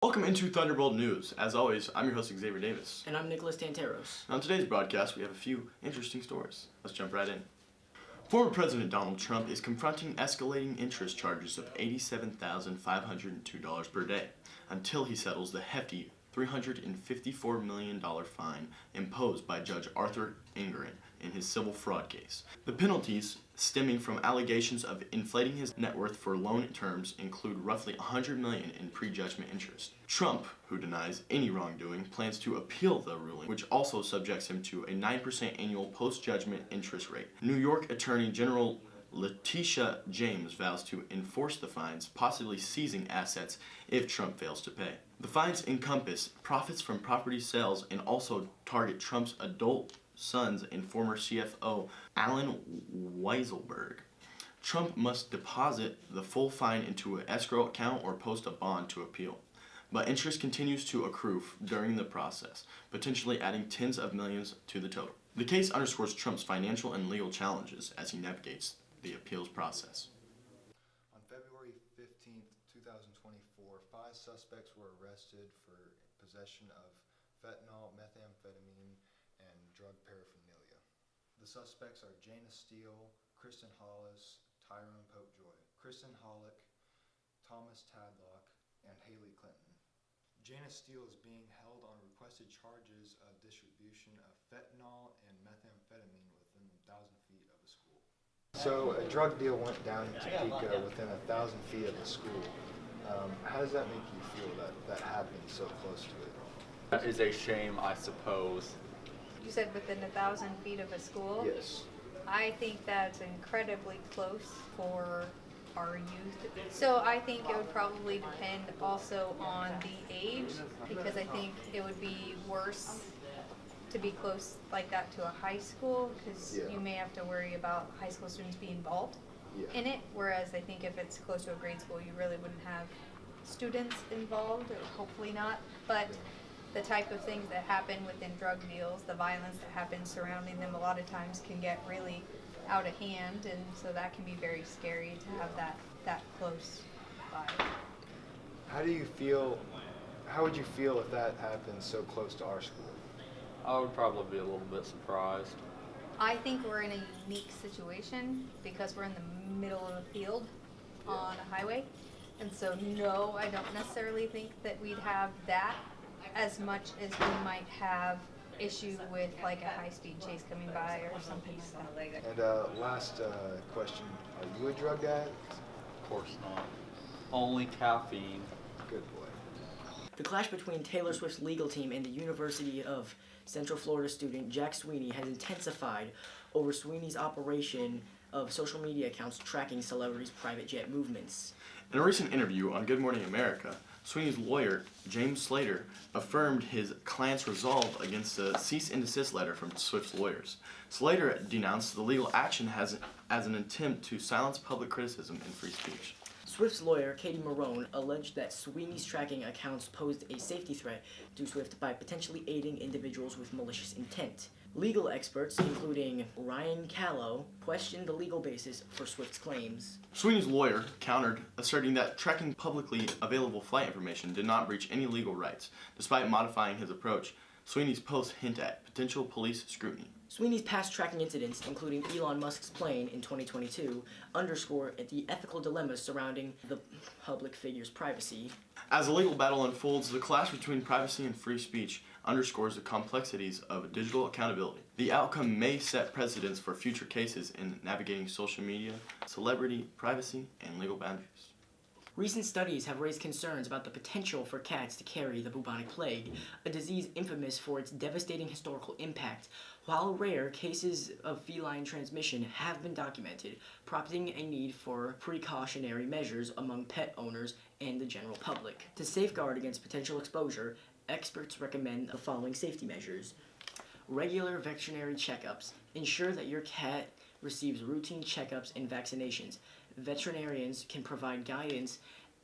Welcome into ThunderBolt News. As always, I'm your host Xavier Davis. And I'm Nicholas Tanteros. On today's broadcast, we have a few interesting stories. Let's jump right in. Former President Donald Trump is confronting escalating interest charges of $87,502 per day until he settles the hefty $354 million fine imposed by Judge Arthur Engoron in his civil fraud case. The penalties stemming from allegations of inflating his net worth for loan terms include roughly $100 million in prejudgment interest. Trump, who denies any wrongdoing, plans to appeal the ruling, which also subjects him to a 9% annual post-judgment interest rate. New York Attorney General Letitia James vows to enforce the fines, possibly seizing assets if Trump fails to pay. The fines encompass profits from property sales and also target Trump's adult sons and former CFO Alan Weisselberg. Trump must deposit the full fine into an escrow account or post a bond to appeal. But interest continues to accrue during the process, potentially adding tens of millions to the total. The case underscores Trump's financial and legal challenges as he navigates the appeals process. On February 15th, 2024, 5 suspects were arrested for possession of fentanyl, methamphetamine, and drug paraphernalia. The suspects are Jana Steele, Kristen Hollis, Tyrone Popejoy, Kristen Hollick, Thomas Tadlock, and Haley Clinton. Jana Steele is being held on requested charges of distribution of fentanyl and methamphetamine within 1,000 feet of a school. So a drug deal went down in Topeka within 1,000 feet of the school. How does that make you feel that happened so close to it? That is a shame, I suppose. You said within 1,000 feet of a school? Yes. I think that's incredibly close for our youth. So I think it would probably depend also on the age, because I think it would be worse to be close like that to a high school, because you may have to worry about high school students being involved in it, whereas I think if it's close to a grade school, you really wouldn't have students involved, or hopefully not. But the type of things that happen within drug deals, the violence that happens surrounding them, a lot of times can get really out of hand, and so that can be very scary to have that close by. How would you feel if that happened so close to our school? I would probably be a little bit surprised. I think we're in a unique situation because we're in the middle of a field on a highway, and so no, I don't necessarily think that we'd have that as much as we might have issue with like a high-speed chase coming by or something like that. And last question, are you a drug addict? Of course not. Only caffeine. Good boy. The clash between Taylor Swift's legal team and the University of Central Florida student Jack Sweeney has intensified over Sweeney's operation of social media accounts tracking celebrities' private jet movements. In a recent interview on Good Morning America, Sweeney's lawyer, James Slater, affirmed his client's resolve against the cease and desist letter from Swift's lawyers. Slater denounced the legal action as an attempt to silence public criticism and free speech. Swift's lawyer, Katie Marone, alleged that Sweeney's tracking accounts posed a safety threat to Swift by potentially aiding individuals with malicious intent. Legal experts, including Ryan Callow, questioned the legal basis for Swift's claims. Sweeney's lawyer countered, asserting that tracking publicly available flight information did not breach any legal rights. Despite modifying his approach, Sweeney's posts hint at potential police scrutiny. Sweeney's past tracking incidents, including Elon Musk's plane in 2022, underscore the ethical dilemmas surrounding the public figure's privacy. As the legal battle unfolds, the clash between privacy and free speech underscores the complexities of digital accountability. The outcome may set precedents for future cases in navigating social media, celebrity privacy, and legal boundaries. Recent studies have raised concerns about the potential for cats to carry the bubonic plague, a disease infamous for its devastating historical impact. While rare, cases of feline transmission have been documented, prompting a need for precautionary measures among pet owners and the general public. To safeguard against potential exposure, experts recommend the following safety measures. Regular veterinary checkups. Ensure that your cat receives routine checkups and vaccinations. Veterinarians can provide guidance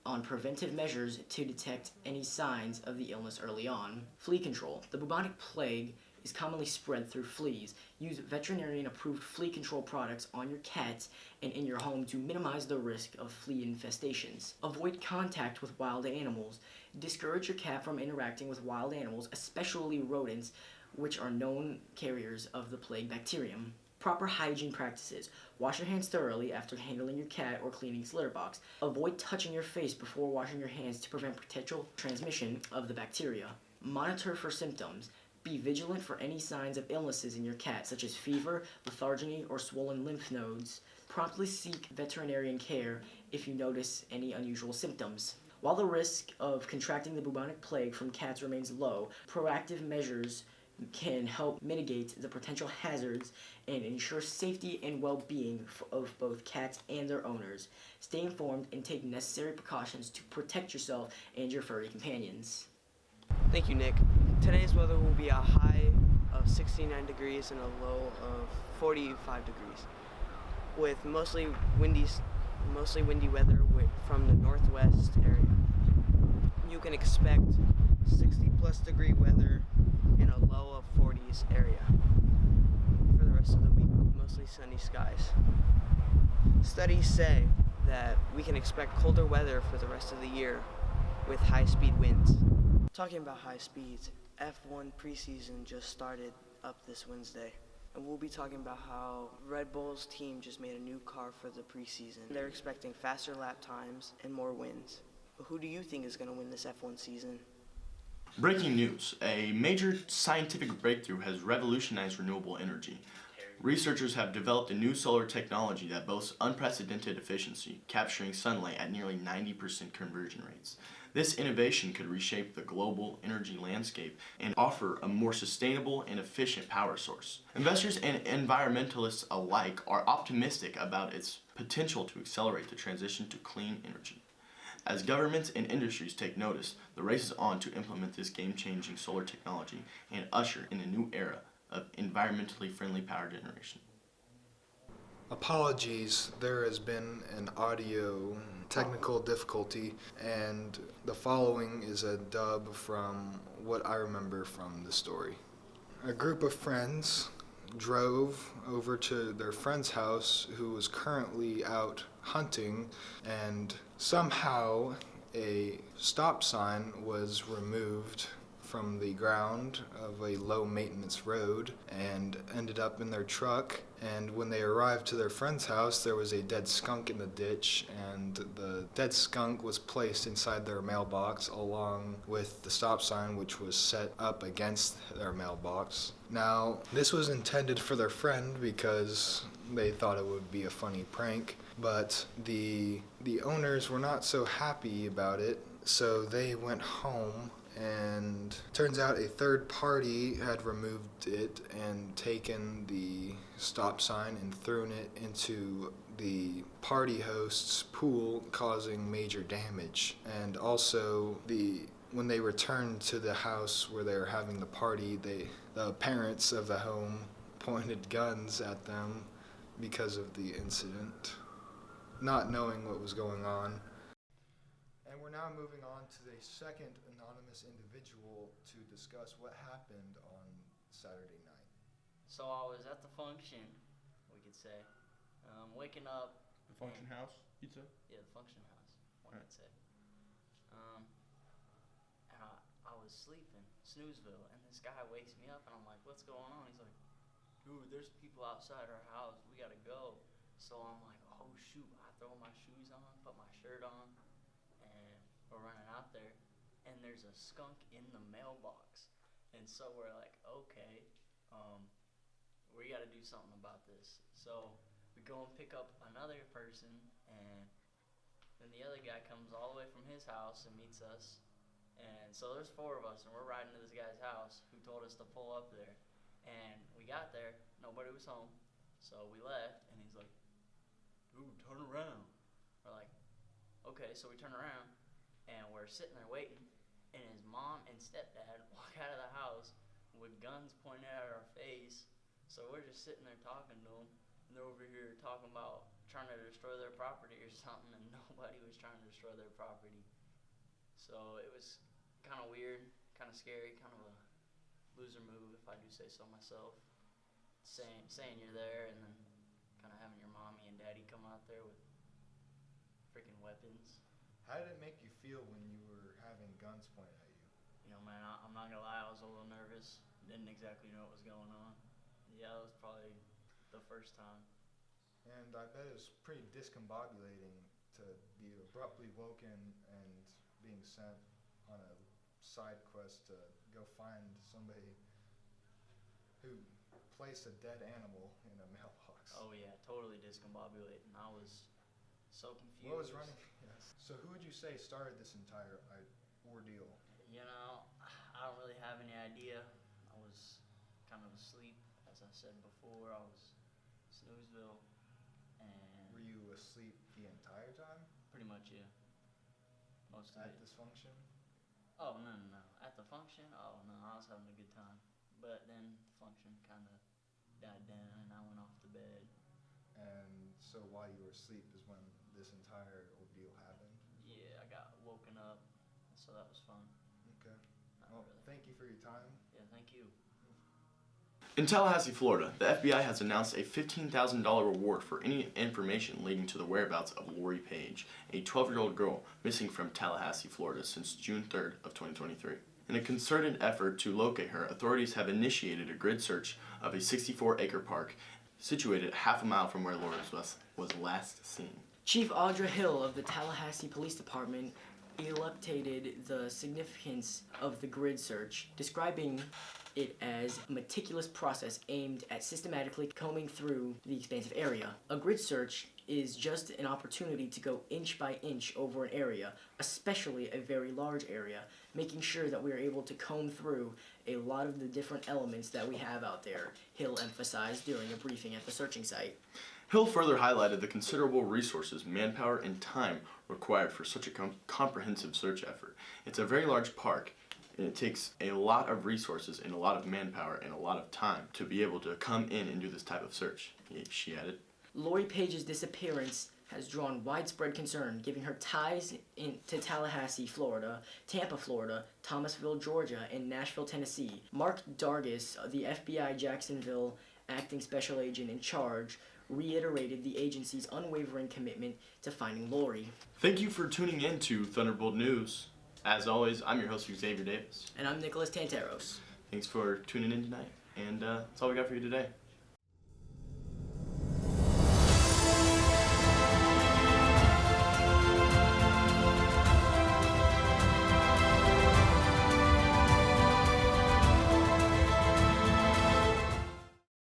on preventive measures to detect any signs of the illness early on. Flea control. The bubonic plague is commonly spread through fleas. Use veterinarian-approved flea control products on your cats and in your home to minimize the risk of flea infestations. Avoid contact with wild animals. Discourage your cat from interacting with wild animals, especially rodents, which are known carriers of the plague bacterium. Proper hygiene practices. Wash your hands thoroughly after handling your cat or cleaning its litter box. Avoid touching your face before washing your hands to prevent potential transmission of the bacteria. Monitor for symptoms. Be vigilant for any signs of illnesses in your cat, such as fever, lethargy, or swollen lymph nodes. Promptly seek veterinarian care if you notice any unusual symptoms. While the risk of contracting the bubonic plague from cats remains low, proactive measures can help mitigate the potential hazards and ensure safety and well-being of both cats and their owners. Stay informed and take necessary precautions to protect yourself and your furry companions. Thank you, Nick. Today's weather will be a high of 69 degrees and a low of 45 degrees, with mostly windy weather from the northwest area. You can expect 60-plus degree weather in a low of 40s area for the rest of the week, with mostly sunny skies. Studies say that we can expect colder weather for the rest of the year with high-speed winds. Talking about high speeds, F1 preseason just started up this Wednesday, and we'll be talking about how Red Bull's team just made a new car for the preseason. They're expecting faster lap times and more wins. But who do you think is going to win this F1 season? Breaking news. A major scientific breakthrough has revolutionized renewable energy. Researchers have developed a new solar technology that boasts unprecedented efficiency, capturing sunlight at nearly 90% conversion rates. This innovation could reshape the global energy landscape and offer a more sustainable and efficient power source. Investors and environmentalists alike are optimistic about its potential to accelerate the transition to clean energy. As governments and industries take notice, the race is on to implement this game-changing solar technology and usher in a new era of environmentally friendly power generation. Apologies, there has been an audio technical difficulty, and the following is a dub from what I remember from the story. A group of friends drove over to their friend's house who was currently out hunting, and somehow a stop sign was removed from the ground of a low maintenance road and ended up in their truck. And when they arrived to their friend's house, there was a dead skunk in the ditch, and the dead skunk was placed inside their mailbox along with the stop sign, which was set up against their mailbox. Now, this was intended for their friend because they thought it would be a funny prank, but the owners were not so happy about it, so they went home. And turns out a third party had removed it and taken the stop sign and thrown it into the party host's pool, causing major damage. And also, when they returned to the house where they were having the party, the parents of the home pointed guns at them because of the incident, not knowing what was going on. And we're now moving on to the second anonymous individual to discuss what happened on Saturday night. So I was at the function, we could say, waking up. The function house, you'd say? Yeah, the function house, one could say. And I was sleeping, snoozeville, and this guy wakes me up, and I'm like, what's going on? He's like, dude, there's people outside our house, we gotta go. So I'm like, oh shoot, I throw my shoes on, put my shirt on, and we're running out there, and there's a skunk in the mailbox. And so we're like, okay, we gotta do something about this. So we go and pick up another person, and then the other guy comes all the way from his house and meets us. And so there's four of us, and we're riding to this guy's house who told us to pull up there. And we got there, nobody was home, so we left, and he's like, dude, turn around. We're like, okay, so we turn around, and we're sitting there waiting, and his mom and stepdad walk out of the house with guns pointed at our face. So we're just sitting there talking to them, and they're over here talking about trying to destroy their property or something, and nobody was trying to destroy their property. So it was kind of weird, kind of scary, kind of a loser move, if I do say so myself. Saying you're there and then kind of having your mommy and daddy come out there with freaking weapons. How did it make you feel when you were having guns pointed at you? You know, man, I'm not gonna lie, I was a little nervous. Didn't exactly know what was going on. Yeah, it was probably the first time. And I bet it was pretty discombobulating to be abruptly woken and being sent on a side quest to go find somebody who placed a dead animal in a mailbox. Oh yeah, totally discombobulating. I was so confused. What was running? Yes. So who would you say started this entire ordeal? You know, I don't really have any idea. I was kind of asleep, as I said before. I was Snoozeville, and Were you asleep the entire time pretty much, yeah. Most of at it. this function? Oh, no. At the function? Oh, no, I was having a good time. But then the function kind of died down and I went off to bed. And so while you were asleep is when this entire ordeal happened? Yeah, I got woken up, so that was fun. Okay. Not Well, really. thank you for your time. Yeah, thank you. In Tallahassee, Florida, the FBI has announced a $15,000 reward for any information leading to the whereabouts of Lori Page, a 12-year-old girl missing from Tallahassee, Florida since June 3rd of 2023. In a concerted effort to locate her, authorities have initiated a grid search of a 64-acre park situated half a mile from where Lori was last seen. Chief Audra Hill of the Tallahassee Police Department elucidated the significance of the grid search, describing it as a meticulous process aimed at systematically combing through the expansive area. A grid search is just an opportunity to go inch by inch over an area, especially a very large area, making sure that we are able to comb through a lot of the different elements that we have out there, Hill emphasized during a briefing at the searching site. Hill further highlighted the considerable resources, manpower, and time required for such a comprehensive search effort. It's a very large park, and it takes a lot of resources and a lot of manpower and a lot of time to be able to come in and do this type of search, she added. Lori Page's disappearance has drawn widespread concern, giving her ties to Tallahassee, Florida, Tampa, Florida, Thomasville, Georgia, and Nashville, Tennessee. Mark Dargis, the FBI Jacksonville acting special agent in charge, reiterated the agency's unwavering commitment to finding Lori. Thank you for tuning in to Thunderbolt News. As always, I'm your host, Xavier Davis. And I'm Nicholas Tanteros. Thanks for tuning in tonight, and that's all we got for you today.